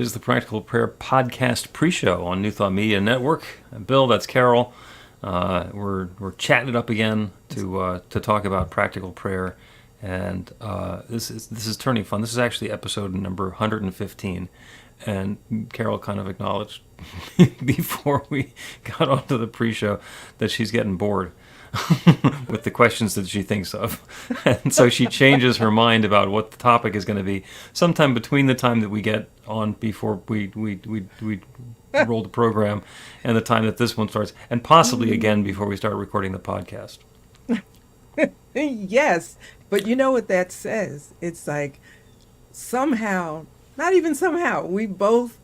is the Practical Prayer Podcast pre-show on New Thought Media Network. Bill, that's Carol. We're chatting it up again to talk about practical prayer, and this is turning fun. This is actually episode number 115, and Carol kind of acknowledged before we got onto the pre-show that she's getting bored with the questions that she thinks of, and so she changes her mind about what the topic is going to be sometime between the time that we get on before we roll the program and the time that this one starts, and possibly again before we start recording the podcast. Yes, but you know what that says? It's like somehow, not even somehow, we both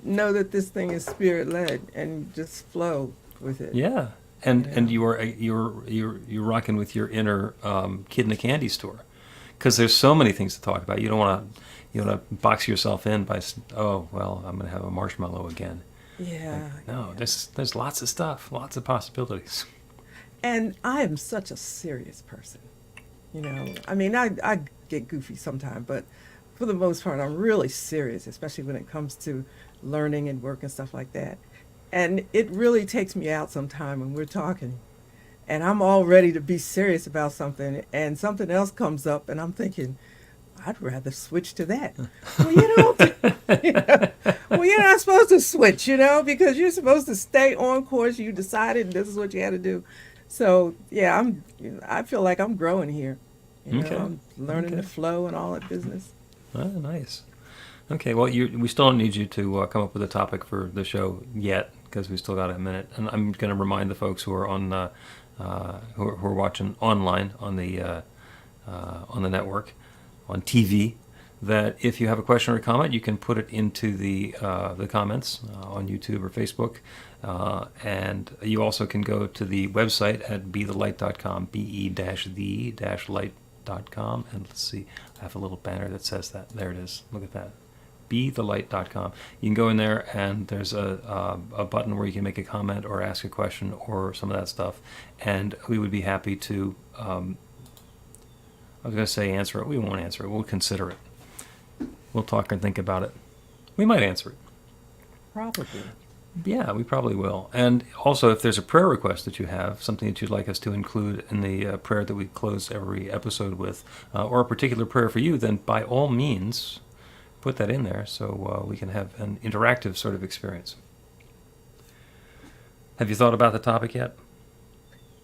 know that this thing is spirit-led and just flow with it. Yeah. And you're rocking with your inner kid in a candy store, because there's so many things to talk about. You don't want to box yourself in by I'm going to have a marshmallow again. Yeah. Like, no, there's lots of stuff, lots of possibilities. And I am such a serious person. I mean, I get goofy sometimes, but for the most part, I'm really serious, especially when it comes to learning and work and stuff like that. And it really takes me out sometime when we're talking, and I'm all ready to be serious about something, and something else comes up, and I'm thinking, I'd rather switch to that. Well, you're not supposed to switch, because you're supposed to stay on course. You decided this is what you had to do. So, yeah, I feel like I'm growing here. Okay. I'm learning the flow and all that business. Oh, nice. Okay, well, we still don't need you to come up with a topic for the show yet, because we still got a minute. And I'm going to remind the folks who are on who are watching online on the network, on TV, that if you have a question or a comment, you can put it into the comments on YouTube or Facebook, and you also can go to the website at bethelight.com, be-the-light.com, and let's see, I have a little banner that says that. There it is. Look at that. bethelight.com. You can go in there, and there's a button where you can make a comment or ask a question or some of that stuff, and we would be happy to, I was going to say answer it. We won't answer it. We'll consider it. We'll talk and think about it. We might answer it. Probably. Yeah, we probably will. And also, if there's a prayer request that you have, something that you'd like us to include in the prayer that we close every episode with, or a particular prayer for you, then by all means, put that in there so we can have an interactive sort of experience. Have you thought about the topic yet?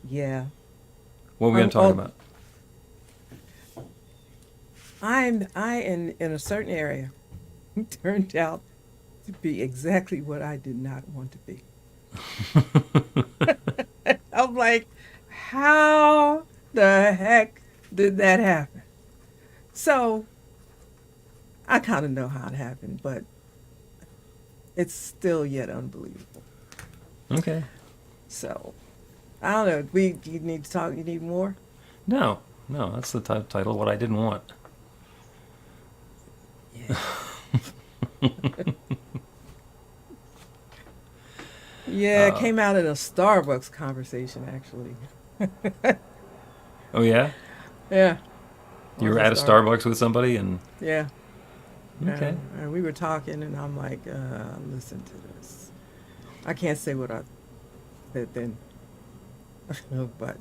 Yeah. What are we going to talk about? I in a certain area turned out to be exactly what I did not want to be. I'm like, how the heck did that happen? So I kind of know how it happened, but it's still yet unbelievable. Okay. So, I don't know. You need to talk? You need more? No, that's the title, What I Didn't Want. Yeah. Yeah, it came out in a Starbucks conversation, actually. Oh, yeah? Yeah. You were at a Starbucks with somebody and... Yeah. Okay. And we were talking, and I'm like, listen to this. I can't say what I said then. But...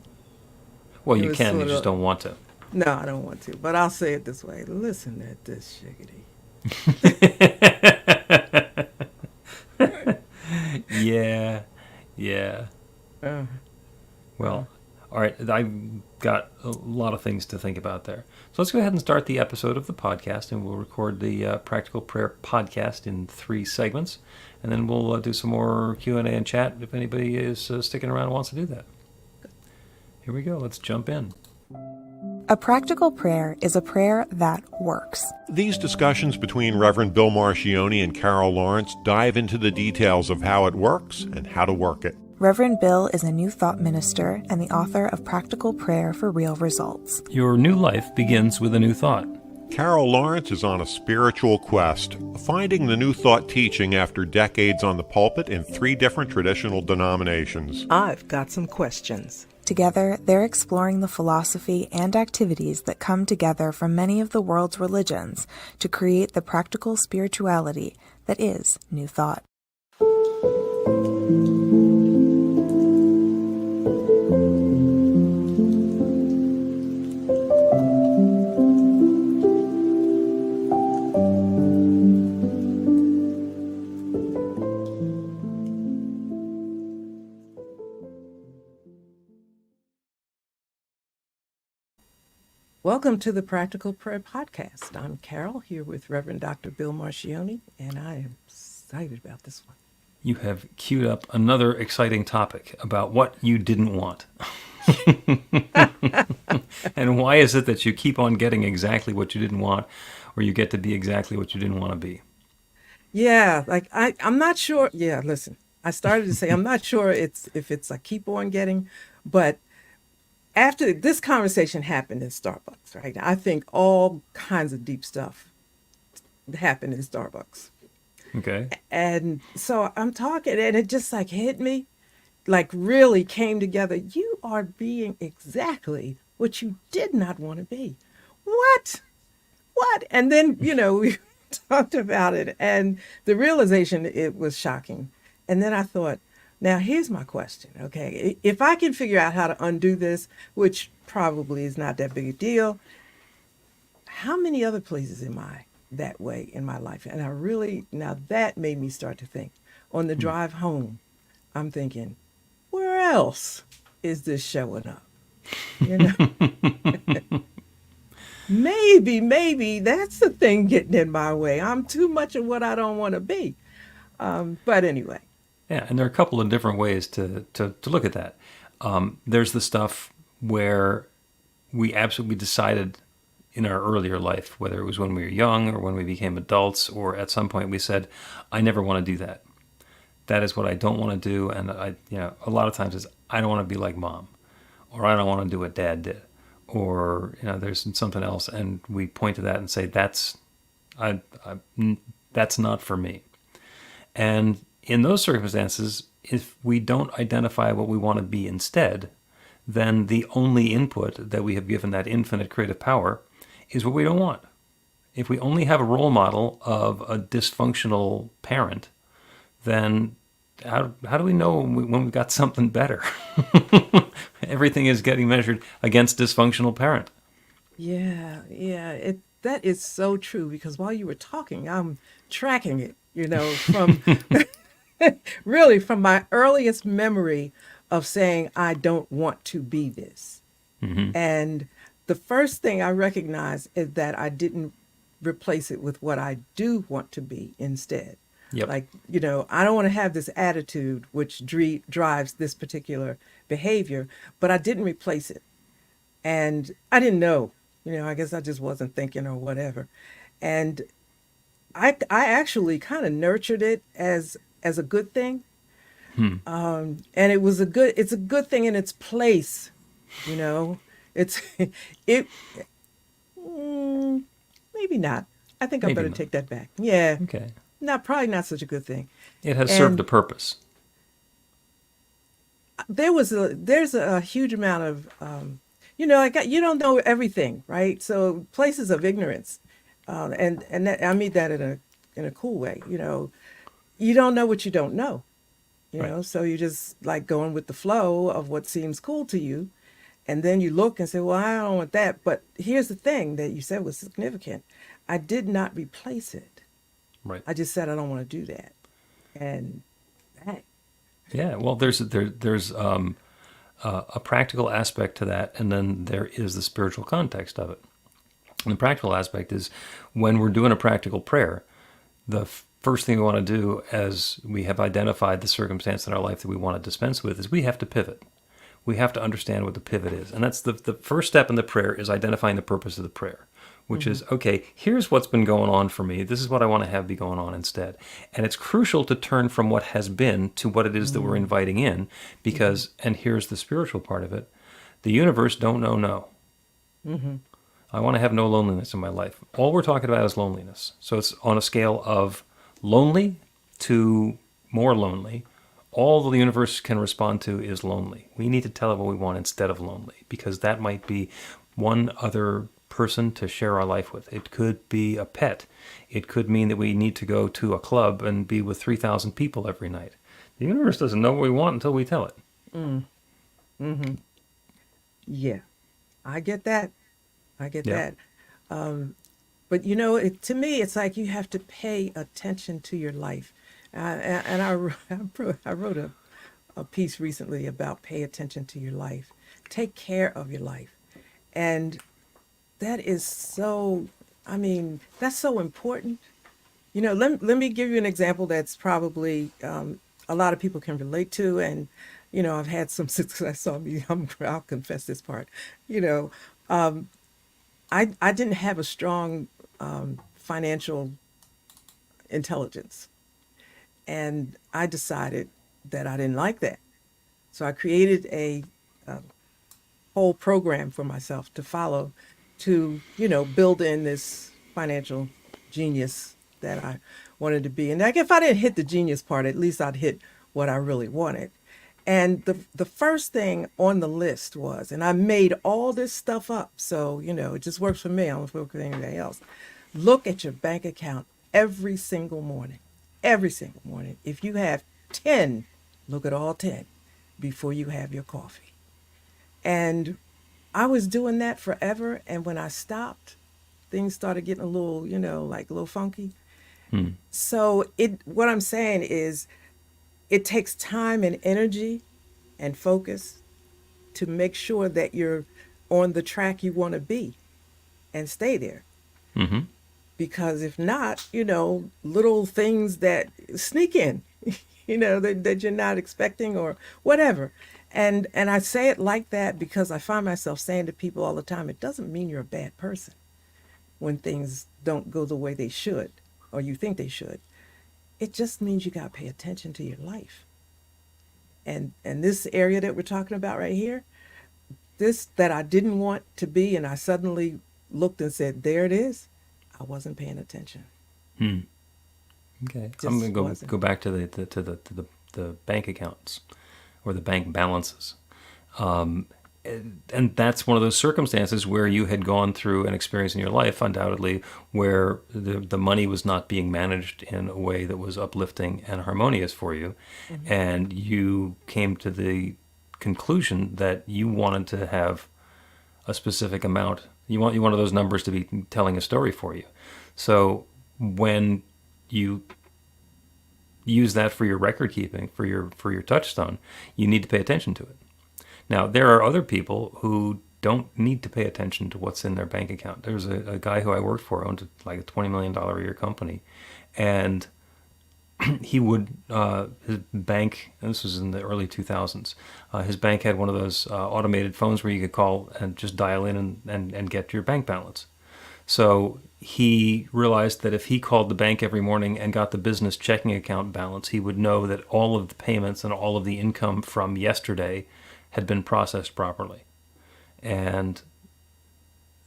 Well, you can, you just don't want to. No, I don't want to. But I'll say it this way. Listen at this shiggity. Yeah. Well, all right. I've got a lot of things to think about there. So let's go ahead and start the episode of the podcast, and we'll record the Practical Prayer Podcast in 3 segments, and then we'll do some more Q&A and chat if anybody is sticking around and wants to do that. Here we go. Let's jump in. A practical prayer is a prayer that works. These discussions between Reverend Bill Marchiony and Carol Lawrence dive into the details of how it works and how to work it. Reverend Bill is a New Thought minister and the author of Practical Prayer for Real Results. Your new life begins with a new thought. Carol Lawrence is on a spiritual quest, finding the New Thought teaching after decades on the pulpit in 3 different traditional denominations. I've got some questions. Together, they're exploring the philosophy and activities that come together from many of the world's religions to create the practical spirituality that is New Thought. Welcome to the Practical Prayer Podcast. I'm Carol, here with Reverend Dr. Bill Marchiony, and I am excited about this one. You have queued up another exciting topic about what you didn't want. And why is it that you keep on getting exactly what you didn't want, or you get to be exactly what you didn't want to be? Yeah, like I'm not sure. Yeah, listen, I started to say I'm not sure if it's I keep on getting, but after this conversation happened in Starbucks, right? I think all kinds of deep stuff happened in Starbucks. Okay. And so I'm talking, and it just like hit me, like really came together. You are being exactly what you did not want to be. What? What? And then, we talked about it, and the realization, it was shocking. And then I thought, now here's my question, okay? If I can figure out how to undo this, which probably is not that big a deal, how many other places am I that way in my life? And now that made me start to think. On the drive home, I'm thinking, where else is this showing up? Maybe that's the thing getting in my way. I'm too much of what I don't want to be. But anyway. Yeah, and there are a couple of different ways to look at that. There's the stuff where we absolutely decided in our earlier life, whether it was when we were young or when we became adults, or at some point we said, I never want to do that. That is what I don't want to do. And a lot of times it's, I don't want to be like mom, or I don't want to do what dad did, or, there's something else. And we point to that and say, that's not for me. And in those circumstances, if we don't identify what we want to be instead, then the only input that we have given that infinite creative power is what we don't want. If we only have a role model of a dysfunctional parent, then how do we know when we've got something better? Everything is getting measured against dysfunctional parent. Yeah. That is so true, because while you were talking, I'm tracking it, from really from my earliest memory of saying, I don't want to be this. Mm-hmm. And the first thing I recognize is that I didn't replace it with what I do want to be instead. Yep. Like, I don't want to have this attitude which drives this particular behavior, but I didn't replace it. And I didn't know, I guess I just wasn't thinking or whatever. And I actually kind of nurtured it as a good thing. And it's a good thing in its place, maybe not. I think I better take that back. Yeah. Okay. Probably not such a good thing. It has served a purpose. There's a huge amount of, you don't know everything, right? So places of ignorance, and I mean that in a cool way. You don't know what you don't know, Right. So you just like going with the flow of what seems cool to you. And then you look and say, well, I don't want that. But here's the thing that you said was significant. I did not replace it. Right. I just said, I don't want to do that. And that. Yeah. Well, there's a practical aspect to that, and then there is the spiritual context of it. And the practical aspect is when we're doing a practical prayer, the first thing we want to do, as we have identified the circumstance in our life that we want to dispense with, is we have to pivot. We have to understand what the pivot is. And that's the first step in the prayer, is identifying the purpose of the prayer, which is, okay, here's what's been going on for me. This is what I want to have be going on instead. And it's crucial to turn from what has been to what it is that we're inviting in, because, and here's the spiritual part of it, the universe don't know no. Mm-hmm. I want to have no loneliness in my life. All we're talking about is loneliness. So it's on a scale of lonely to more lonely, all the universe can respond to is lonely. We need to tell it what we want instead of lonely, because that might be one other person to share our life with. It could be a pet. It could mean that we need to go to a club and be with 3,000 people every night. The universe doesn't know what we want until we tell it. Yeah, I get that. I get Yeah. that. But you know, to me, it's like you have to pay attention to your life. And I wrote a piece recently about pay attention to your life. Take care of your life. And that is so, I mean, that's so important. You know, let me give you an example that's probably a lot of people can relate to. And, you know, I've had some success on me. I'll confess this part. You know, I didn't have a strong financial intelligence. And I decided that I didn't like that. So I created a whole program for myself to follow to, you know, build in this financial genius that I wanted to be. And like if I didn't hit the genius part, at least I'd hit what I really wanted. And the first thing on the list was, and I made all this stuff up, so, you know, it just works for me. I don't work with anybody else. Look at your bank account every single morning. Every single morning. If you have 10, look at all 10 before you have your coffee. And I was doing that forever. And when I stopped, things started getting a little, you know, like a little funky. So what I'm saying is it takes time and energy and focus to make sure that you're on the track you want to be and stay there. Because if not, you know, little things that sneak in, you know, that you're not expecting or whatever. And I say it like that because I find myself saying to people all the time, it doesn't mean you're a bad person when things don't go the way they should or you think they should. It just means you got to pay attention to your life. And this area that we're talking about right here, this that I didn't want to be, and I suddenly looked and said, there it is. I wasn't paying attention. Okay, Just I'm going to wasn't. go back to the bank accounts or the bank balances, and that's one of those circumstances where you had gone through an experience in your life, undoubtedly, where the money was not being managed in a way that was uplifting and harmonious for you, and you came to the conclusion that you wanted to have a specific amount. You wanted those numbers to be telling a story for you. So when you use that for your record keeping, for your touchstone, you need to pay attention to it. Now, there are other people who don't need to pay attention to what's in their bank account. There's a guy who I worked for, owned like a $20 million a year company, and he would, his bank, and this was in the early 2000s, his bank had one of those automated phones where you could call and just dial in and get your bank balance. So he realized that if he called the bank every morning and got the business checking account balance, he would know that all of the payments and all of the income from yesterday had been processed properly. And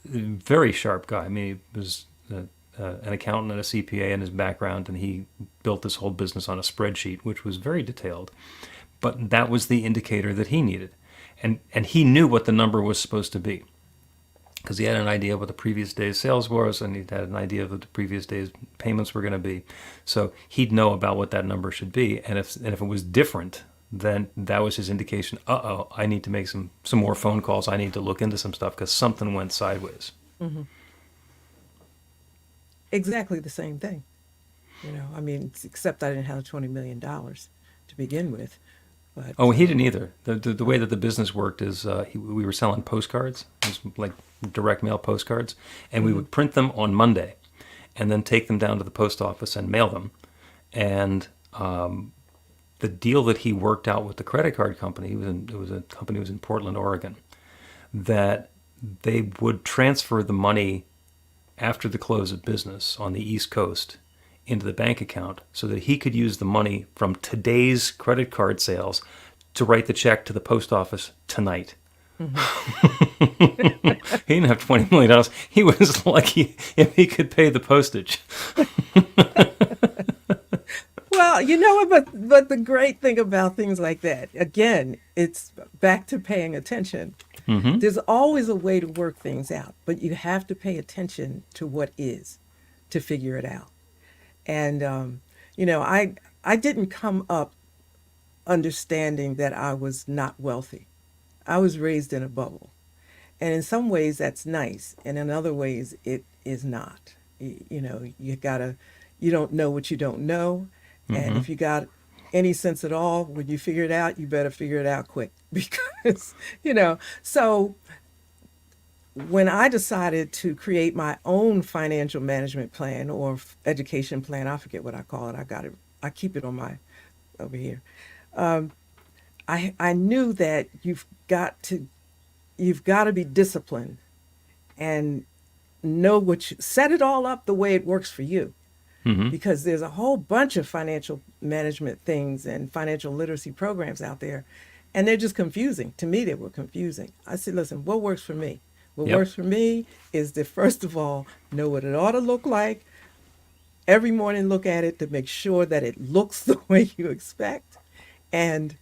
very sharp guy. I mean, he was an accountant and a CPA in his background, and he built this whole business on a spreadsheet, which was very detailed. But that was the indicator that he needed. And he knew what the number was supposed to be, because he had an idea of what the previous day's sales was, and he had an idea of what the previous day's payments were going to be. So he'd know about what that number should be. And if it was different, then that was his indication. I need to make some more phone calls. I need to look into some stuff because something went sideways. Exactly the same thing. You know, I mean, except I didn't have $20 million to begin with. But Oh, he didn't either. The way that the business worked is we were selling postcards, it was like direct mail postcards, and we would print them on Monday and then take them down to the post office and mail them. And the deal that he worked out with the credit card company, it was a company that was in Portland, Oregon, that they would transfer the money after the close of business on the East Coast into the bank account so that he could use the money from today's credit card sales to write the check to the post office tonight. He didn't have $20 million. He was lucky if he could pay the postage. well, Well, you know what, but the great thing about things like that, again, it's back to paying attention. Mm-hmm. There's always a way to work things out, but you have to pay attention to what is to figure it out. And I didn't come up understanding that I was not wealthy. I was raised in a bubble. And in some ways that's nice, and in other ways it is not. You don't know what you don't know. And Mm-hmm. if you got any sense at all, when you figure it out, you better figure it out quick because, so when I decided to create my own financial management plan or education plan, I forget what I call it. I keep it on my over here. I knew that you've got to be disciplined and know set it all up the way it works for you. Mm-hmm. Because there's a whole bunch of financial management things and financial literacy programs out there, and they're just confusing. To me, they were confusing. I said, listen, what works for me? What Yep. works for me is to, first of all, know what it ought to look like. Every morning, look at it to make sure that it looks the way you expect. And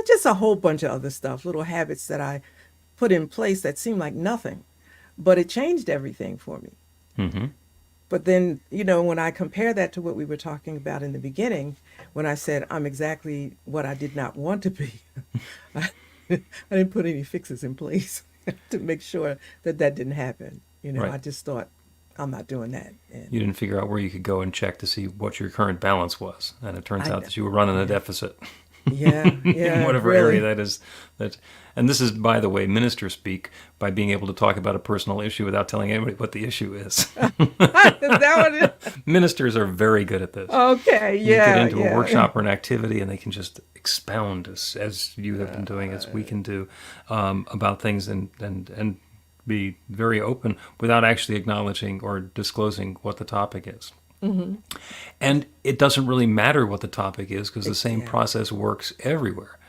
just a whole bunch of other stuff, little habits that I put in place that seemed like nothing, but it changed everything for me. Mm-hmm. But then, when I compare that to what we were talking about in the beginning, when I said I'm exactly what I did not want to be, I, I didn't put any fixes in place to make sure that didn't happen. Right. I just thought, I'm not doing that. And You didn't figure out where you could go and check to see what your current balance was, and it turns I out know. that you were running a Yeah. deficit. Yeah, In whatever really. area that is. And this is, by the way, minister speak, by being able to talk about a personal issue without telling anybody what the issue is. Is that what it is? Ministers are very good at this. Okay, You yeah, get into yeah. a workshop or an activity, and they can just expound as you have been doing, as we can do, about things and be very open without actually acknowledging or disclosing what the topic is. Mm-hmm. And it doesn't really matter what the topic is because the same Yeah. process works everywhere.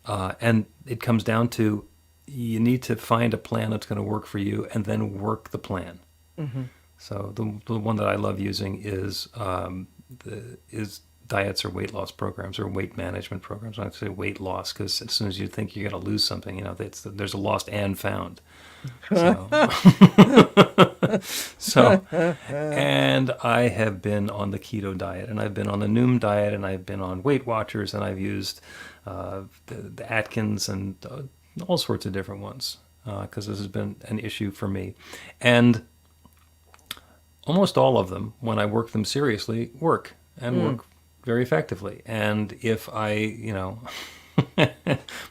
And it comes down to you need to find a plan that's going to work for you and then work the plan. Mm-hmm. So the one that I love using is diets or weight loss programs or weight management programs. I say weight loss because as soon as you think you're going to lose something, there's a lost and found. So, and I have been on the keto diet, and I've been on the Noom diet, and I've been on Weight Watchers, and I've used the Atkins and all sorts of different ones because this has been an issue for me. And almost all of them, when I work them seriously, work work very effectively. And if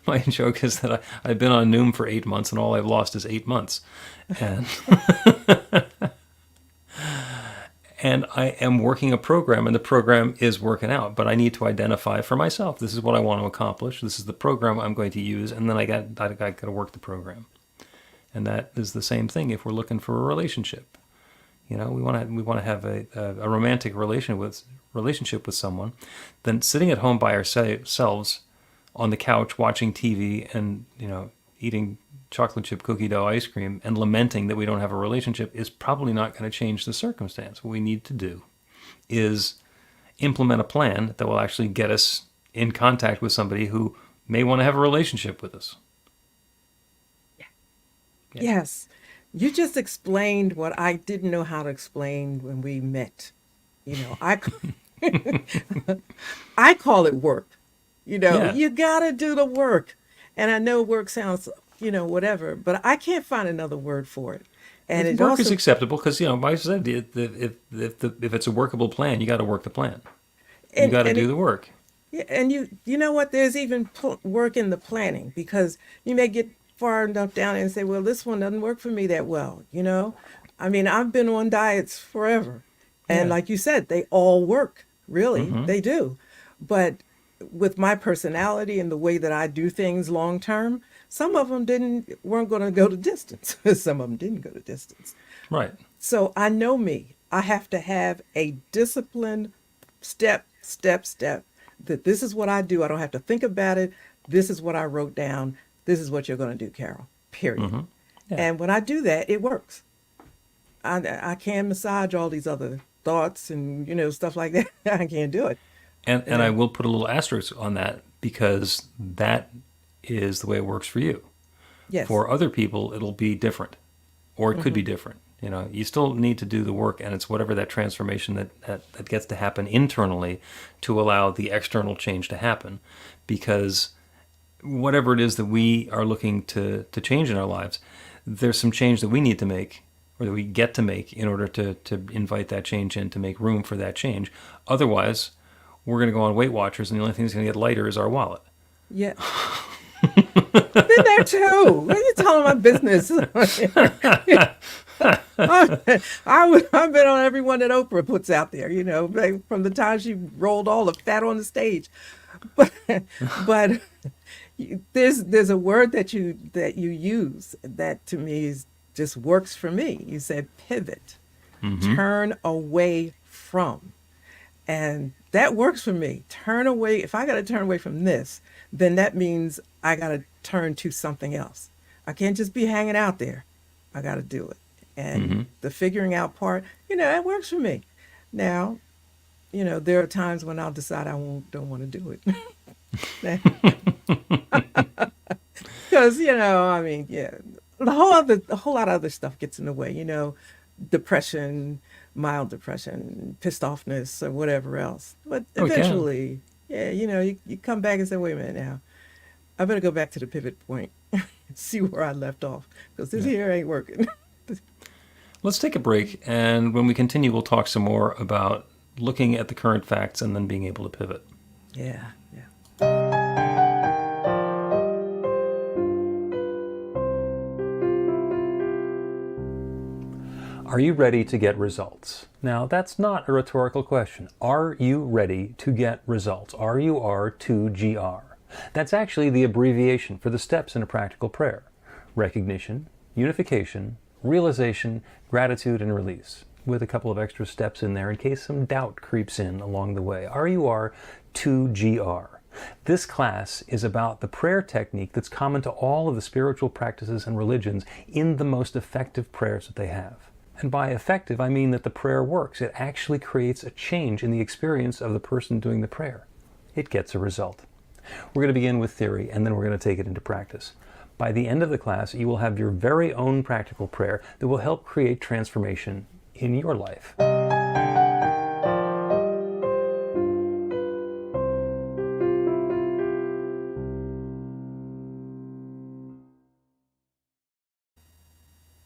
my joke is that I've been on Noom for 8 months and all I've lost is 8 months. And and I am working a program and the program is working out, but I need to identify for myself, this is what I want to accomplish. This is the program I'm going to use. And then I got to work the program. And that is the same thing if we're looking for a relationship. We want to have a romantic relationship with someone. Then sitting at home by ourselves on the couch watching TV and eating chocolate chip cookie dough ice cream and lamenting that we don't have a relationship is probably not going to change the circumstance. What we need to do is implement a plan that will actually get us in contact with somebody who may want to have a relationship with us. Yeah. Yes. You just explained what I didn't know how to explain when we met. I I call it work. Yeah. You got to do the work. And I know work sounds, whatever, but I can't find another word for it. And it Work also, is acceptable because, like I said, if it's a workable plan, you got to work the plan. You got to and do it- the work. yeah, and you know what? There's even work in the planning because you may get far enough down and say, well, this one doesn't work for me that well. I mean, I've been on diets forever. And Yeah. like you said, they all work. Really, Mhm. they do. But with my personality and the way that I do things long term, some of them weren't going to go the distance. Some of them didn't go the distance. Right. So I know me. I have to have a disciplined step, that this is what I do. I don't have to think about it. This is what I wrote down. This is what you're going to do, Carol, period. Mhm. Yeah. And when I do that, it works. I can't massage all these other thoughts and, stuff like that. I can't do it. And I will put a little asterisk on that because that is the way it works for you. Yes. For other people, it'll be different, or it could be different. You still need to do the work, and it's whatever that transformation that gets to happen internally to allow the external change to happen, because whatever it is that we are looking to change in our lives, there's some change that we need to make, or that we get to make, in order to invite that change in, to make room for that change. Otherwise, we're going to go on Weight Watchers, and the only thing that's going to get lighter is our wallet. Yeah. I've been there too. What are you telling my business? I've been on every one that Oprah puts out there, from the time she rolled all the fat on the stage. But there's a word that you use that to me just works for me. You said pivot, turn away from. And that works for me. Turn away. If I got to turn away from this, then that means I got to turn to something else. I can't just be hanging out there. I got to do it. And the figuring out part, that works for me. Now, there are times when I'll decide don't want to do it. Because, the whole lot of other stuff gets in the way, depression, mild depression, pissed offness, or whatever else. But eventually, you come back and say, wait a minute now, I better go back to the pivot point, see where I left off, because this here ain't working. Let's take a break, and when we continue, we'll talk some more about looking at the current facts and then being able to pivot. Yeah. Are you ready to get results? Now, that's not a rhetorical question. Are you ready to get results? RUR2GR. That's actually the abbreviation for the steps in a practical prayer. Recognition, unification, realization, gratitude, and release, with a couple of extra steps in there in case some doubt creeps in along the way. RUR2GR. This class is about the prayer technique that's common to all of the spiritual practices and religions in the most effective prayers that they have. And by effective, I mean that the prayer works. It actually creates a change in the experience of the person doing the prayer. It gets a result. We're going to begin with theory, and then we're going to take it into practice. By the end of the class, you will have your very own practical prayer that will help create transformation in your life.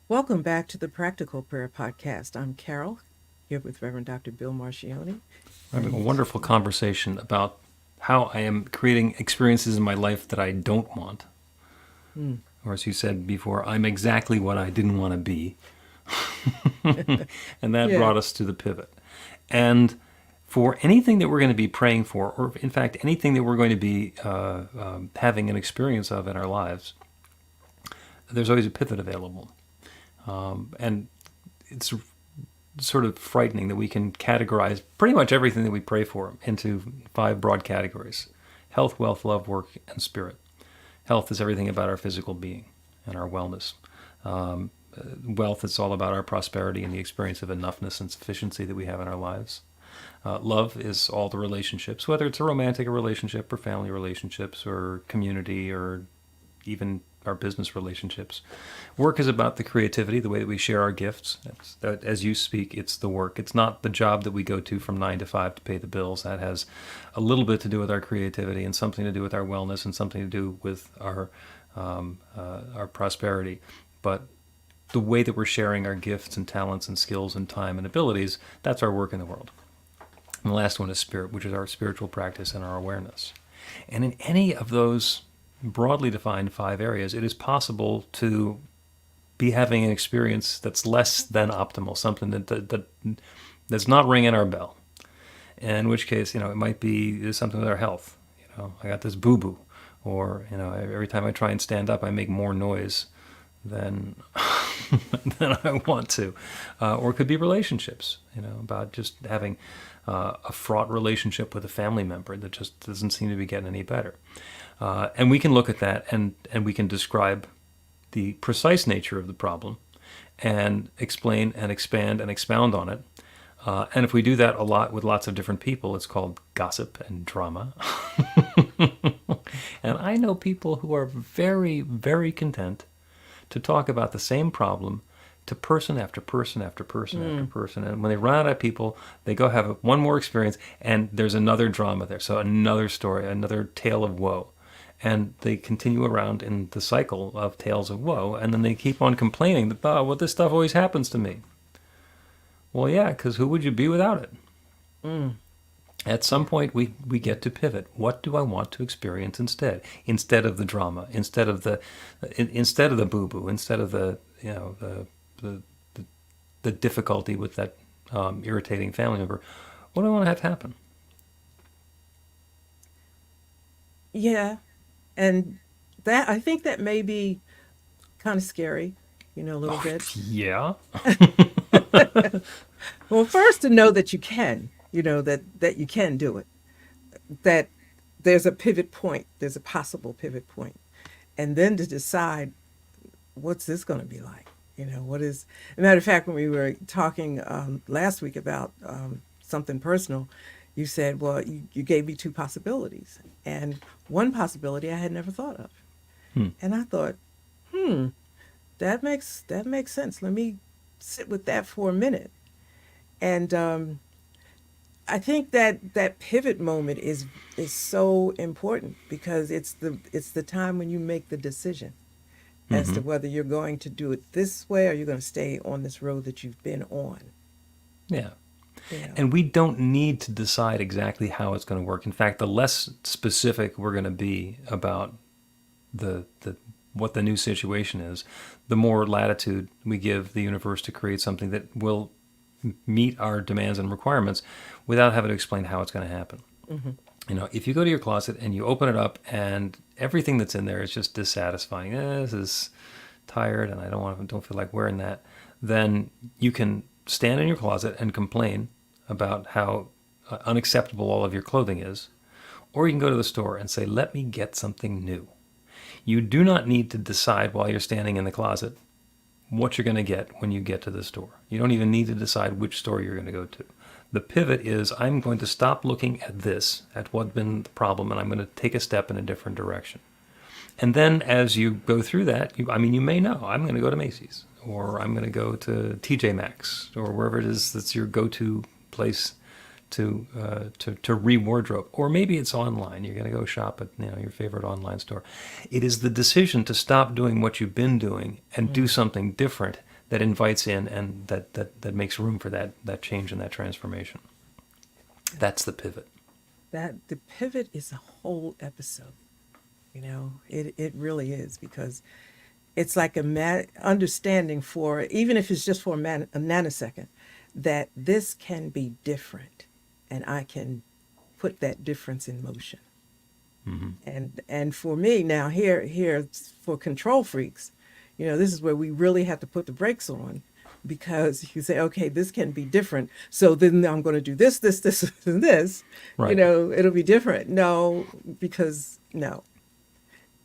Welcome back to the Practical Prayer Podcast. I'm Carol, here with Reverend Dr. Bill Marchiony. We're having a wonderful conversation about how I am creating experiences in my life that I don't want. Or as you said before, I'm exactly what I didn't want to be. And that brought us to the pivot. And for anything that we're going to be praying for, or in fact, anything that we're going to be having an experience of in our lives, there's always a pivot available. And it's sort of frightening that we can categorize pretty much everything that we pray for into 5 broad categories: health, wealth, love, work, and spirit. Health is everything about our physical being and our wellness. Wealth is all about our prosperity and the experience of enoughness and sufficiency that we have in our lives. Love is all the relationships, whether it's a romantic relationship or family relationships or community or even our business relationships. Work is about the creativity, the way that we share our gifts. As you speak, it's the work. It's not the job that we go to from 9 to 5 to pay the bills. That has a little bit to do with our creativity and something to do with our wellness and something to do with our prosperity. But the way that we're sharing our gifts and talents and skills and time and abilities, that's our work in the world. And the last one is spirit, which is our spiritual practice and our awareness. And in any of those broadly defined 5 areas, it is possible to be having an experience that's less than optimal, something that's not ringing our bell. In which case, it might be something with our health. I got this boo-boo, or every time I try and stand up, I make more noise than than I want to. Or it could be relationships. About just having a fraught relationship with a family member that just doesn't seem to be getting any better. And we can look at that and we can describe the precise nature of the problem and explain and expand and expound on it. And if we do that a lot with lots of different people, it's called gossip and drama. And I know people who are very, very content to talk about the same problem to person after person after person after person. And when they run out of people, they go have one more experience, and there's another drama there. So another story, another tale of woe. And they continue around in the cycle of tales of woe, and then they keep on complaining that, oh, well, this stuff always happens to me. Well, yeah, because who would you be without it? At some point, we get to pivot. What do I want to experience instead? Instead of the drama, instead of the boo-boo, instead of the difficulty with that irritating family member. What do I want to have happen? Yeah, and that, I think that may be kind of scary, a little bit. Yeah. Well, first to know that you can, that you can do it, that there's a pivot point, there's a possible pivot point, and then to decide, what's this going to be like? What is, as a matter of fact, when we were talking last week about something personal, you said, well, you gave me two possibilities. And one possibility I had never thought of. And I thought, that makes sense. Let me sit with that for a minute. And I think that pivot moment is so important, because it's the time when you make the decision as to whether you're going to do it this way or you're going to stay on this road that you've been on. Yeah. And we don't need to decide exactly how it's going to work. In fact, the less specific we're going to be about what the new situation is, the more latitude we give the universe to create something that will meet our demands and requirements without having to explain how it's going to happen. If you go to your closet and you open it up and everything that's in there is just dissatisfying, this is tired and I don't feel like wearing that, then you can stand in your closet and complain about how unacceptable all of your clothing is, or you can go to the store and say, let me get something new. You do not need to decide while you're standing in the closet what you're going to get when you get to the store. You don't even need to decide which store you're going to go to. The pivot is, I'm going to stop looking at what's been the problem, and I'm going to take a step in a different direction. And then as you go through that, you may know, I'm going to go to Macy's, or I'm going to go to TJ Maxx, or wherever it is that's your go-to place to re-wardrobe. Or maybe it's online. You're going to go shop at your favorite online store. It is the decision to stop doing what you've been doing and do something different that invites in and that makes room for that change and that transformation. That's the pivot. The pivot is a whole episode. It really is, because it's like understanding for, even if it's just for a nanosecond, that this can be different, and I can put that difference in motion. And for me now, here for control freaks, this is where we really have to put the brakes on, because you say, okay, this can be different, so then I'm going to do this, and this. Right. It'll be different. No, because no.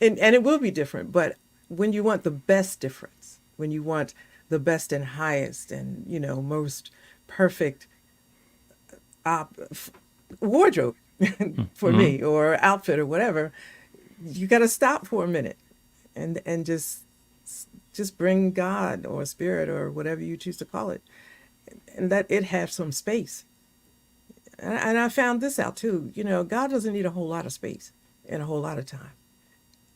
And it will be different, but when you want the best difference, when you want the best and highest and, most perfect wardrobe for me, or outfit or whatever, you got to stop for a minute and just bring God or spirit or whatever you choose to call it, and that it have some space. And I found this out too. God doesn't need a whole lot of space and a whole lot of time.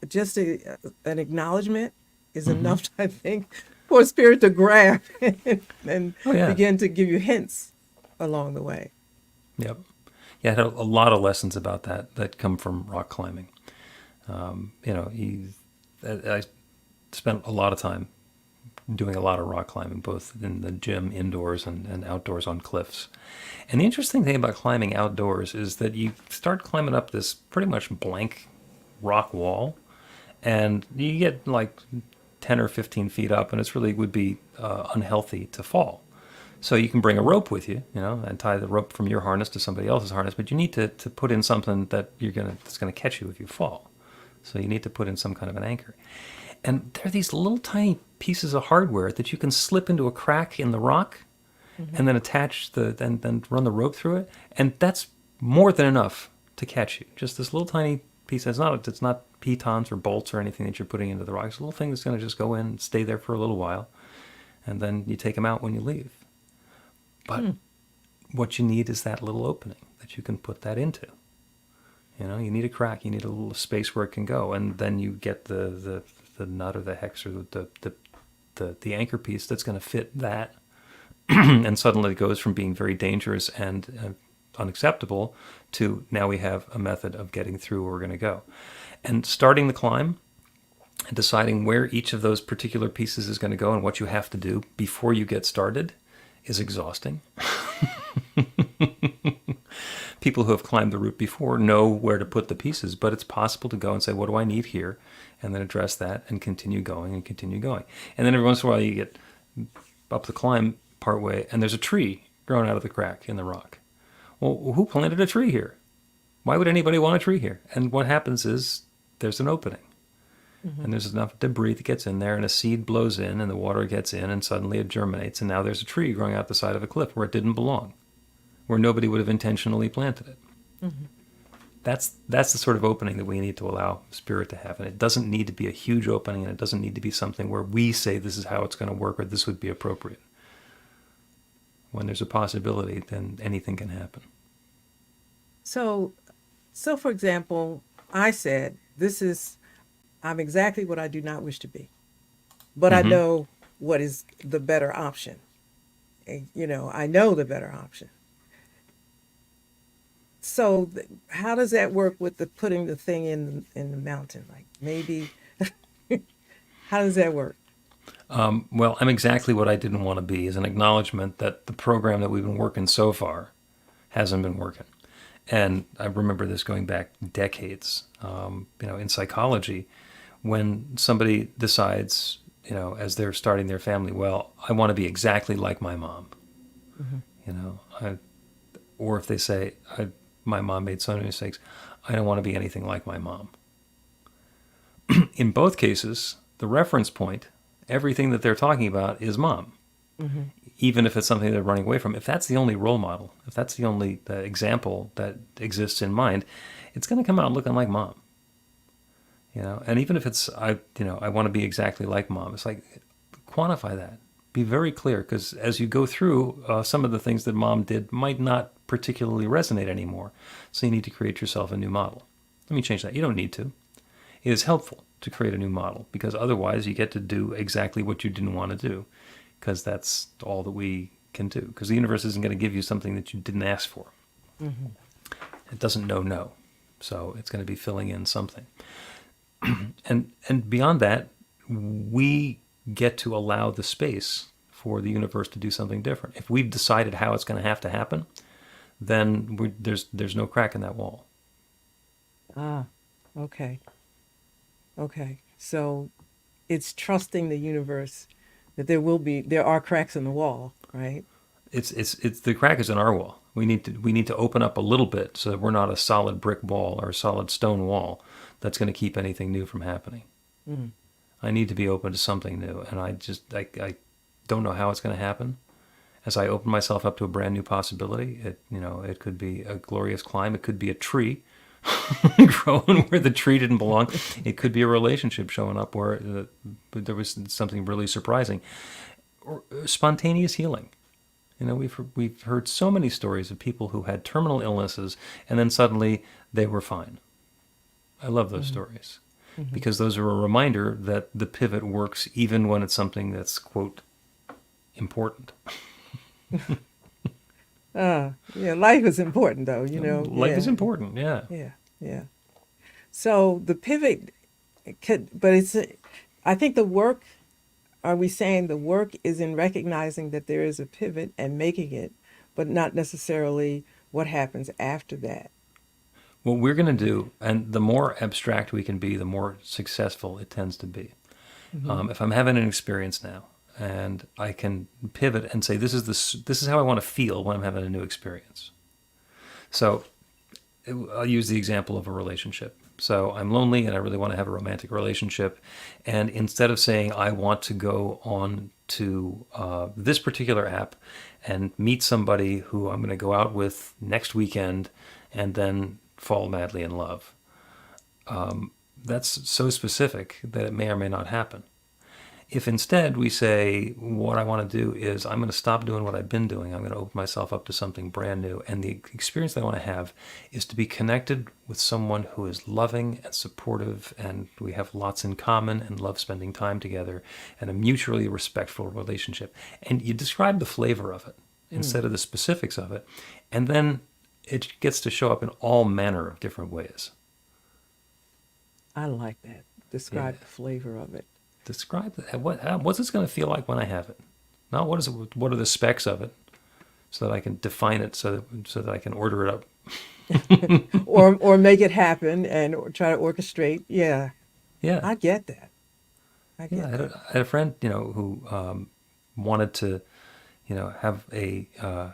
Just an acknowledgement is enough, I think, for a spirit to grab and begin to give you hints along the way. Yep. Yeah, I had a lot of lessons about that come from rock climbing. I spent a lot of time doing a lot of rock climbing, both in the gym indoors and outdoors on cliffs. And the interesting thing about climbing outdoors is that you start climbing up this pretty much blank rock wall, and you get like 10 or 15 feet up, and it's really would be unhealthy to fall. So you can bring a rope with you, and tie the rope from your harness to somebody else's harness, but you need to put in something that's gonna catch you if you fall. So you need to put in some kind of an anchor. And there are these little tiny pieces of hardware that you can slip into a crack in the rock, and then then run the rope through it, and that's more than enough to catch you. Just this little tiny piece. It's not pitons or bolts or anything that you're putting into the rock. It's a little thing that's going to just go in and stay there for a little while, and then you take them out when you leave. But what you need is that little opening that you can put that into. You need a crack. You need a little space where it can go, and then you get the nut or the hex or the anchor piece that's going to fit that, and suddenly it goes from being very dangerous and unacceptable to now we have a method of getting through where we're going to go. And starting the climb and deciding where each of those particular pieces is going to go and what you have to do before you get started is exhausting. People who have climbed the route before know where to put the pieces, but it's possible to go and say, what do I need here? And then address that and continue going and continue going. And then every once in a while you get up the climb partway and there's a tree growing out of the crack in the rock. Well, who planted a tree here? Why would anybody want a tree here? And what happens is there's an opening. And there's enough debris that gets in there, and a seed blows in, and the water gets in, and suddenly it germinates, and now there's a tree growing out the side of a cliff where it didn't belong, where nobody would have intentionally planted it. That's the sort of opening that we need to allow Spirit to have. And it doesn't need to be a huge opening, and it doesn't need to be something where we say this is how it's going to work or this would be appropriate. When there's a possibility, then anything can happen. So for example, I said, I'm exactly what I do not wish to be, but I know what is the better option. And, I know the better option. So how does that work with the putting the thing in the mountain? Like maybe, how does that work? Well, I'm exactly what I didn't want to be is an acknowledgement that the program that we've been working so far hasn't been working. And I remember this going back decades, in psychology, when somebody decides, as they're starting their family, well, I want to be exactly like my mom, or if they say, my mom made so many mistakes, I don't want to be anything like my mom. In both cases, the reference point, everything that they're talking about is mom. Even if it's something they're running away from. If that's the only role model, if that's the only example that exists in mind, it's going to come out looking like mom. And even if it's, I want to be exactly like mom, it's like, quantify that. Be very clear, because as you go through, some of the things that mom did might not particularly resonate anymore. So you need to create yourself a new model. Let me change that. You don't need to. It is helpful to create a new model, because otherwise you get to do exactly what you didn't want to do, because that's all that we can do. Because the universe isn't going to give you something that you didn't ask for. It doesn't know no. So it's going to be filling in something. And beyond that, we get to allow the space for the universe to do something different. If we've decided how it's going to happen, then there's no crack in that wall. Okay. So it's trusting the universe that there are cracks in the wall, right? It's the crack is in our wall. We need to open up a little bit so that we're not a solid brick wall or a solid stone wall that's going to keep anything new from happening. I need to be open to something new, and I don't know how it's going to happen. As I open myself up to a brand new possibility, it could be a glorious climb. It could be a tree growing where the tree didn't belong. It could be a relationship showing up where there was something really surprising, or spontaneous healing. We've heard so many stories of people who had terminal illnesses and then suddenly they were fine. I love those stories because those are a reminder that the pivot works even when it's something that's, quote, important. Life is important, though, Life is important, yeah. Yeah. So the pivot I think the work, are we saying the work is in recognizing that there is a pivot and making it, but not necessarily what happens after that? What we're going to do, and the more abstract we can be, the more successful it tends to be. If I'm having an experience now, and I can pivot and say, this is how I want to feel when I'm having a new experience. So I'll use the example of a relationship. So I'm lonely and I really want to have a romantic relationship. And instead of saying, I want to go on to this particular app and meet somebody who I'm going to go out with next weekend and then fall madly in love. That's so specific that it may or may not happen. If instead we say, what I want to do is I'm going to stop doing what I've been doing. I'm going to open myself up to something brand new. And the experience that I want to have is to be connected with someone who is loving and supportive, and we have lots in common and love spending time together, and a mutually respectful relationship. And you describe the flavor of it instead of the specifics of it. And then it gets to show up in all manner of different ways. I like that. Describe the flavor of it. Describe that. What's this going to feel like when I have it? Not what is it? What are the specs of it, so that I can define it, so that I can order it up, or make it happen and try to orchestrate. Yeah, Yeah, I get that. I get yeah. that. I had a friend, who wanted to, have a.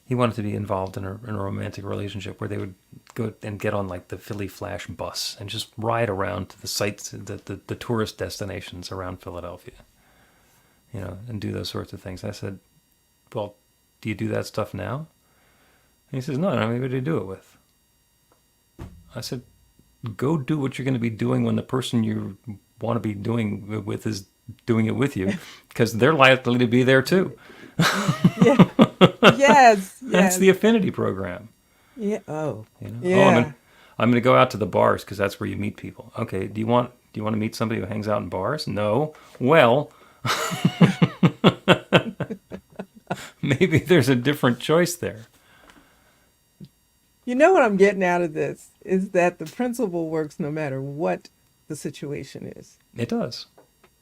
He wanted to be involved in a romantic relationship where they would go and get on like the Philly Flash bus and just ride around to the sites, the tourist destinations around Philadelphia, and do those sorts of things. I said, well, do you do that stuff now? And he says, no, I don't have anybody to do it with. I said, go do what you're going to be doing when the person you want to be doing it with is doing it with you, because they're likely to be there too. Yeah. Yes. That's the affinity program. Yeah. Oh. Yeah. I'm going to go out to the bars because that's where you meet people. Okay. Do you want to meet somebody who hangs out in bars? No. Well, maybe there's a different choice there. You know what I'm getting out of this is that the principle works no matter what the situation is. It does.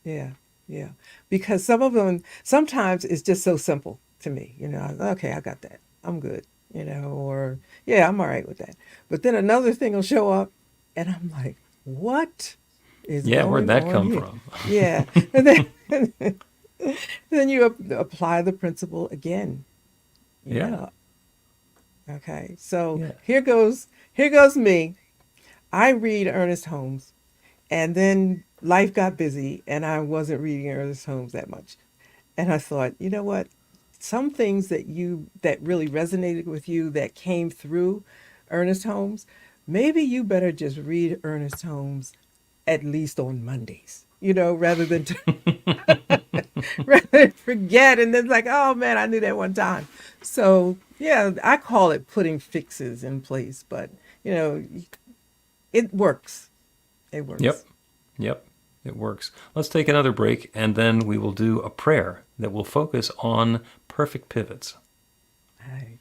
Yeah. Yeah. Because sometimes it's just so simple to me, okay, I got that. I'm good, or yeah, I'm all right with that. But then another thing will show up and I'm like, what is going on? Where'd that come here? from? Yeah. And then you apply the principle again. you Yeah. know. Okay. So Yeah. here goes me. I read Ernest Holmes, and then life got busy and I wasn't reading Ernest Holmes that much. And I thought, you know what? Some things that really resonated with you, that came through Ernest Holmes, maybe you better just read Ernest Holmes at least on Mondays, rather than rather than forget and then like, oh man, I knew that one time. So yeah, I call it putting fixes in place, but it works. It works. Yep. It works. Let's take another break, and then we will do a prayer that will focus on perfect pivots. Hey.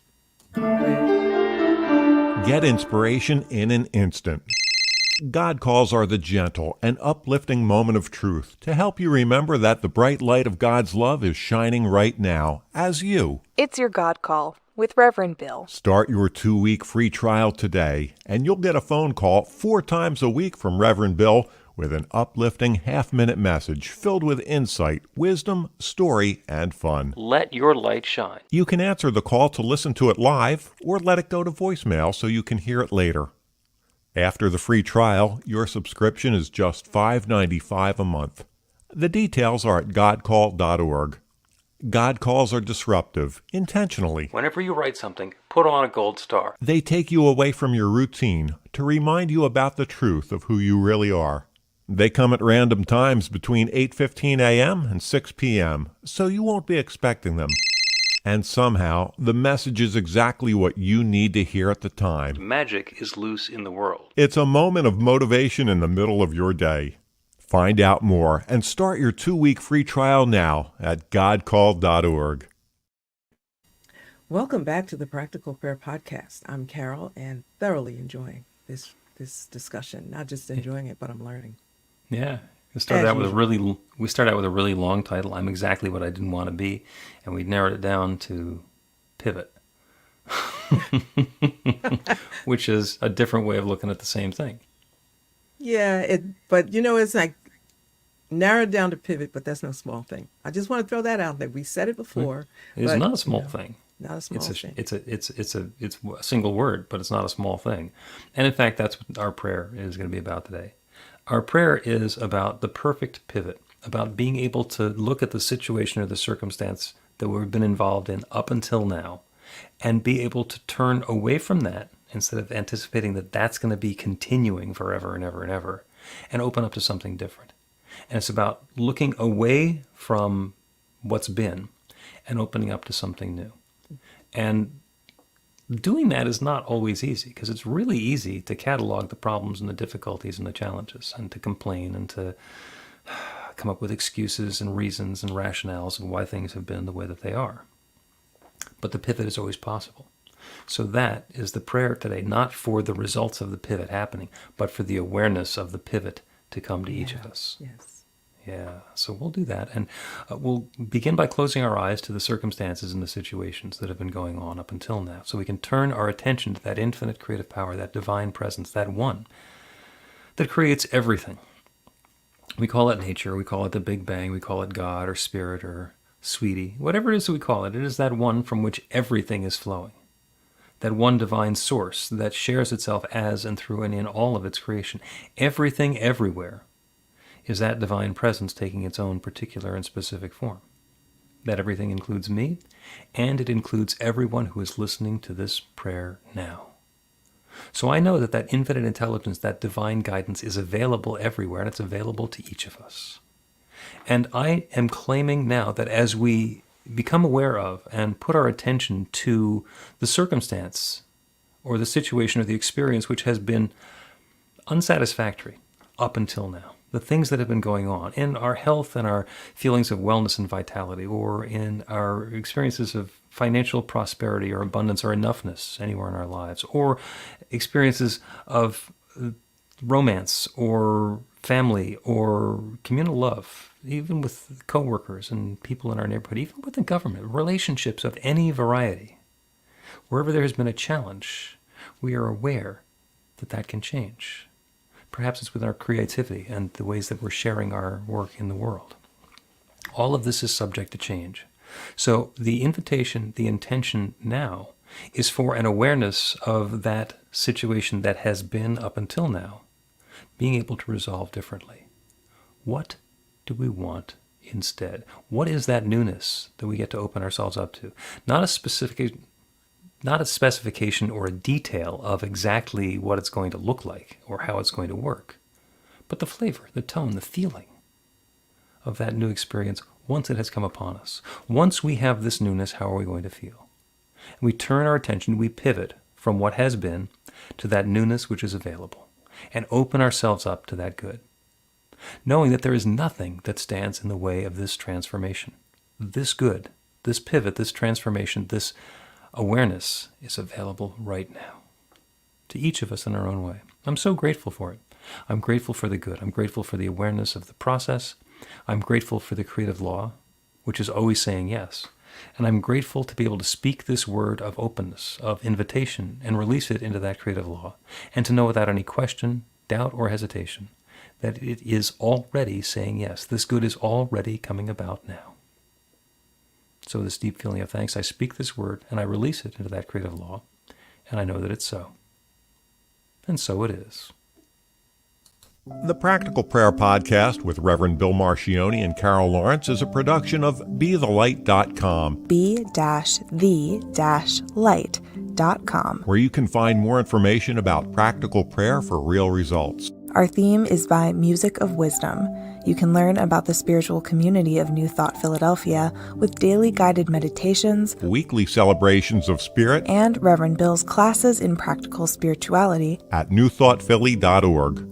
Get inspiration in an instant. God calls are the gentle and uplifting moment of truth to help you remember that the bright light of God's love is shining right now as you. It's your God Call with Reverend Bill. Start your 2-week free trial today, and you'll get a phone call 4 times a week from Reverend Bill with an uplifting half-minute message filled with insight, wisdom, story, and fun. Let your light shine. You can answer the call to listen to it live or let it go to voicemail so you can hear it later. After the free trial, your subscription is just $5.95 a month. The details are at godcall.org. God calls are disruptive, intentionally. Whenever you write something, put on a gold star. They take you away from your routine to remind you about the truth of who you really are. They come at random times between 8:15 a.m. and 6 p.m., so you won't be expecting them. And somehow, the message is exactly what you need to hear at the time. Magic is loose in the world. It's a moment of motivation in the middle of your day. Find out more and start your 2-week free trial now at godcall.org. Welcome back to the Practical Prayer Podcast. I'm Carol and thoroughly enjoying this discussion. Not just enjoying it, but I'm learning. Yeah. We started out with a really long title. I'm exactly what I didn't want to be, and we narrowed it down to pivot, which is a different way of looking at the same thing. Yeah, but it's like narrowed down to pivot, but that's no small thing. I just want to throw that out there. We said it before. It's not a small thing. Not a small thing. It's a single word, but it's not a small thing. And in fact, that's what our prayer is going to be about today. Our prayer is about the perfect pivot. about being able to look at the situation or the circumstance that we've been involved in up until now and be able to turn away from that instead of anticipating that that's going to be continuing forever and ever and ever, and open up to something different. And it's about looking away from what's been and opening up to something new. And doing that is not always easy, because it's really easy to catalog the problems and the difficulties and the challenges and to complain and to come up with excuses and reasons and rationales of why things have been the way that they are. But the pivot is always possible. So that is the prayer today, not for the results of the pivot happening, but for the awareness of the pivot to come to each of us. Yes. Yeah, so we'll do that. And we'll begin by closing our eyes to the circumstances and the situations that have been going on up until now, so we can turn our attention to that infinite creative power, that divine presence, that one that creates everything. We call it nature, we call it the Big Bang, we call it God or Spirit or Sweetie, whatever it is that we call it. It is that one from which everything is flowing. That one divine source that shares itself as and through and in all of its creation. Everything everywhere is that divine presence taking its own particular and specific form. That everything includes me, and it includes everyone who is listening to this prayer now. So I know that that infinite intelligence, that divine guidance is available everywhere, and it's available to each of us. And I am claiming now that as we become aware of and put our attention to the circumstance or the situation or the experience which has been unsatisfactory up until now, the things that have been going on in our health and our feelings of wellness and vitality, or in our experiences of financial prosperity or abundance or enoughness anywhere in our lives, or experiences of romance or family or communal love, even with coworkers and people in our neighborhood, even with the government, relationships of any variety. Wherever there has been a challenge, we are aware that that can change. Perhaps it's with our creativity and the ways that we're sharing our work in the world. All of this is subject to change. So the invitation, the intention now, is for an awareness of that situation that has been up until now, being able to resolve differently. What do we want instead? What is that newness that we get to open ourselves up to? Not a specification or a detail of exactly what it's going to look like or how it's going to work, but the flavor, the tone, the feeling of that new experience once it has come upon us. Once we have this newness, how are we going to feel? And we turn our attention, we pivot from what has been to that newness which is available, and open ourselves up to that good, knowing that there is nothing that stands in the way of this transformation. This good, this pivot, this transformation, this awareness is available right now to each of us in our own way. I'm so grateful for it. I'm grateful for the good. I'm grateful for the awareness of the process. I'm grateful for the creative law, which is always saying yes. And I'm grateful to be able to speak this word of openness, of invitation, and release it into that creative law, and to know without any question, doubt, or hesitation that it is already saying yes. This good is already coming about now. So this deep feeling of thanks, I speak this word, and I release it into that creative law, and I know that it's so. And so it is. The Practical Prayer Podcast with Reverend Bill Marchiony and Carol Lawrence is a production of BeTheLight.com, be-the-light.com, where you can find more information about practical prayer for real results. Our theme is by Music of Wisdom. You can learn about the spiritual community of New Thought Philadelphia with daily guided meditations, Weekly celebrations of spirit, and Reverend Bill's classes in practical spirituality at newthoughtphilly.org.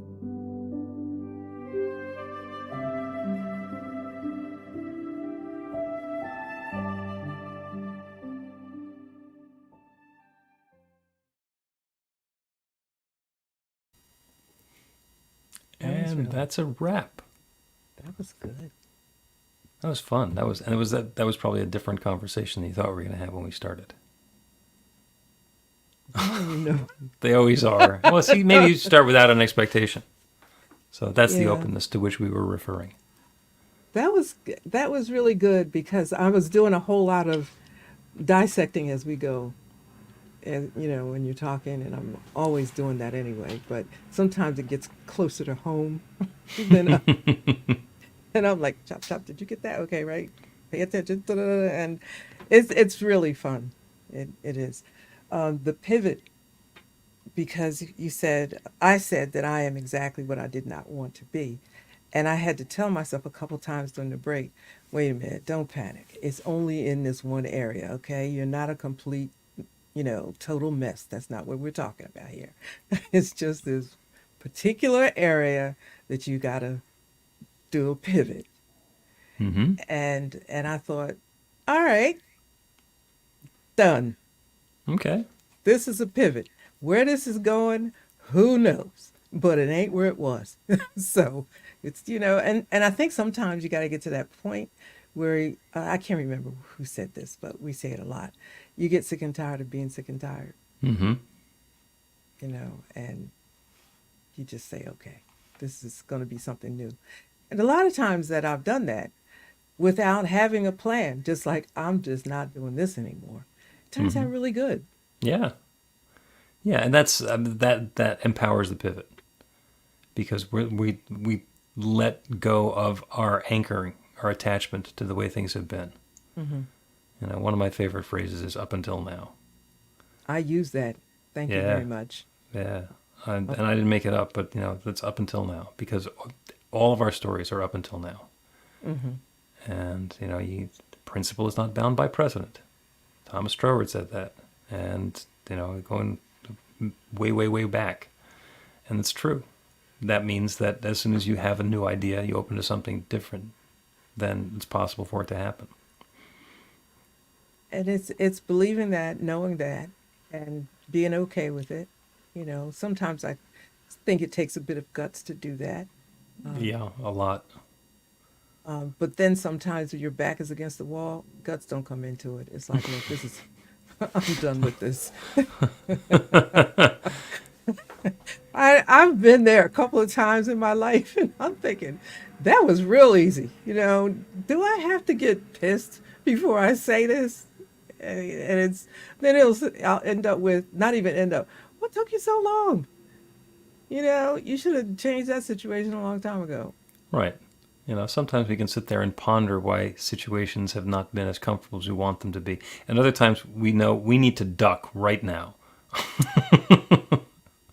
And that's a wrap. That was good. That was fun. That was probably a different conversation than you thought we were going to have when we started. No. They always are. Well, see, maybe you start without an expectation. So that's the Yeah. openness to which we were referring. That was really good, because I was doing a whole lot of dissecting as we go. And when you're talking, and I'm always doing that anyway, but sometimes it gets closer to home than And I'm like, chop, chop, did you get that? Okay, right. Pay attention. Da, da, da, da. And it's really fun. It is. The pivot, because I said that I am exactly what I did not want to be. And I had to tell myself a couple times during the break, wait a minute, don't panic. It's only in this one area, okay? You're not a complete, total mess. That's not what we're talking about here. It's just this particular area that you got to do a pivot. Mm-hmm. And I thought, all right, done. Okay. This is a pivot. Where this is going, who knows? But it ain't where it was. So it's, and I think sometimes you got to get to that point where I can't remember who said this, but we say it a lot. You get sick and tired of being sick and tired, Mm-hmm. And you just say, okay, this is going to be something new. And a lot of times that I've done that without having a plan, just like I'm just not doing this anymore. It turns out really good. Yeah. Yeah, and that's that empowers the pivot, because we let go of our anchoring, our attachment to the way things have been. Mm-hmm. One of my favorite phrases is "up until now." I use that. Thank you very much. Yeah, and I didn't make it up, but that's up until now, because all of our stories are up until now. Mm-hmm. And the principle is not bound by precedent. Thomas Troward said that, and going way, way, way back, and it's true. That means that as soon as you have a new idea, you open to something different, then it's possible for it to happen. And it's believing that, knowing that, and being okay with it. Sometimes I think it takes a bit of guts to do that. Yeah, a lot. But then sometimes when your back is against the wall, guts don't come into it. It's like, look, this is, I'm done with this. I've been there a couple of times in my life, and I'm thinking, that was real easy. Do I have to get pissed before I say this? And I'll end up with, not even end up, what took you so long? You should have changed that situation a long time ago. Right. Sometimes we can sit there and ponder why situations have not been as comfortable as we want them to be. And other times we know we need to duck right now.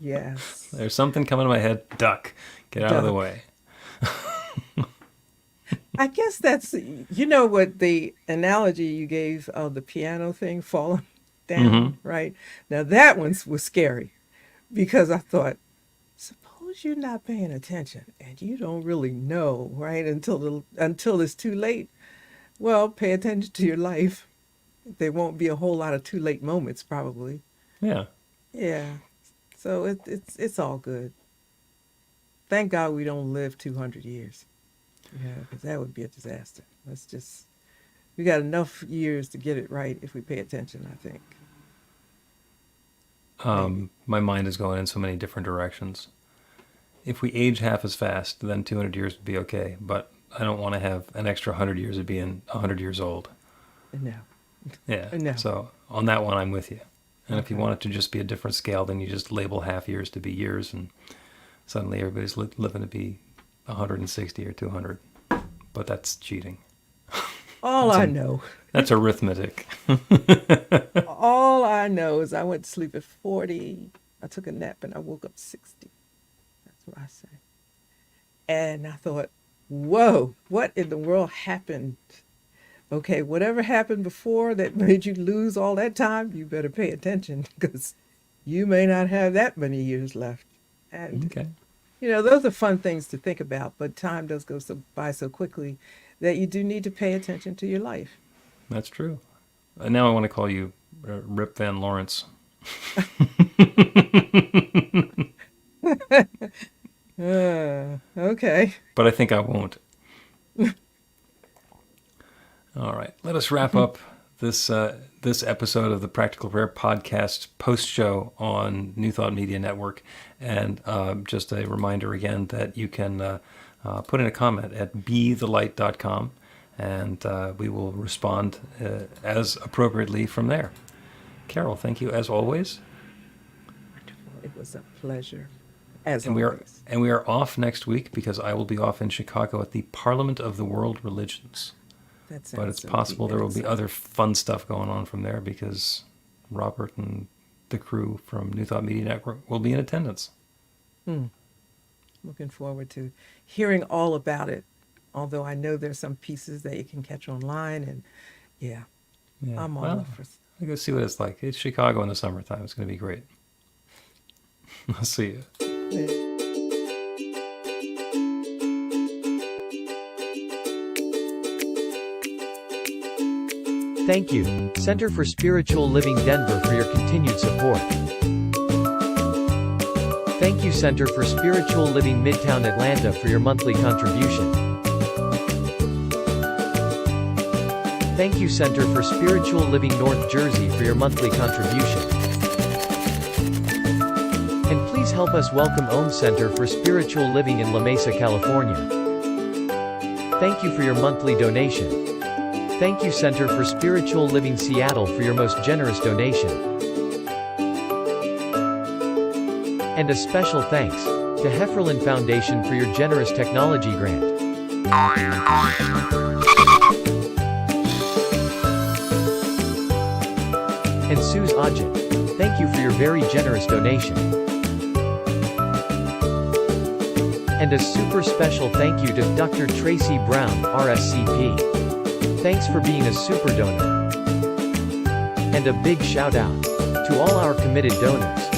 Yes. There's something coming to my head, duck. Get out of the way. I guess that's, what the analogy you gave of the piano thing falling down, right? Now that one was scary, because I thought, suppose you're not paying attention and you don't really know, right? Until it's too late. Well, pay attention to your life. There won't be a whole lot of too late moments, probably. Yeah. Yeah. So it's all good. Thank God we don't live 200 years. Because that would be a disaster. We got enough years to get it right if we pay attention, I think. My mind is going in so many different directions. If we age half as fast, then 200 years would be okay. But I don't want to have an extra 100 years of being 100 years old. No. Yeah. No. So on that one, I'm with you. And if you Okay. want it to just be a different scale, then you just label half years to be years, and suddenly everybody's living to be 160 or 200. But that's cheating. All I know. That's arithmetic. All I know is I went to sleep at 40. I took a nap and I woke up 60. That's what I say. And I thought, whoa, what in the world happened? Okay, whatever happened before that made you lose all that time, you better pay attention, because you may not have that many years left. And, Okay. those are fun things to think about, but time does go by so quickly that you do need to pay attention to your life. That's true. Now I want to call you Rip Van Lawrence. Okay. But I think I won't. All right. Let us wrap up this episode of the Practical Prayer Podcast post-show on New Thought Media Network. And just a reminder again that you can put in a comment at bethelight.com, and we will respond as appropriately from there. Carol, thank you as always. It was a pleasure. as And we are always. and we are off next week because I will be off in Chicago at the Parliament of the World Religions. That But it's sounds possible there will be exciting. other fun stuff going on from there because Robert and the crew from New Thought Media Network will be in attendance. Looking forward to hearing all about it. Although I know there's some pieces that you can catch online, and yeah, Yeah. I'm all Well, up for. I go see what it's like. It's Chicago in the summertime. It's going to be great. I'll see you. Thank you, Center for Spiritual Living Denver, for your continued support. Thank you, Center for Spiritual Living Midtown Atlanta, for your monthly contribution. Thank you, Center for Spiritual Living North Jersey, for your monthly contribution. And please help us welcome Om Center for Spiritual Living in La Mesa, California. Thank you for your monthly donation. Thank you, Center for Spiritual Living Seattle, for your most generous donation. And a special thanks to Hefferlin Foundation for your generous technology grant. And Suze Ajit, thank you for your very generous donation. And a super special thank you to Dr. Tracy Brown, RSCP. Thanks for being a super donor. And a big shout out to all our committed donors.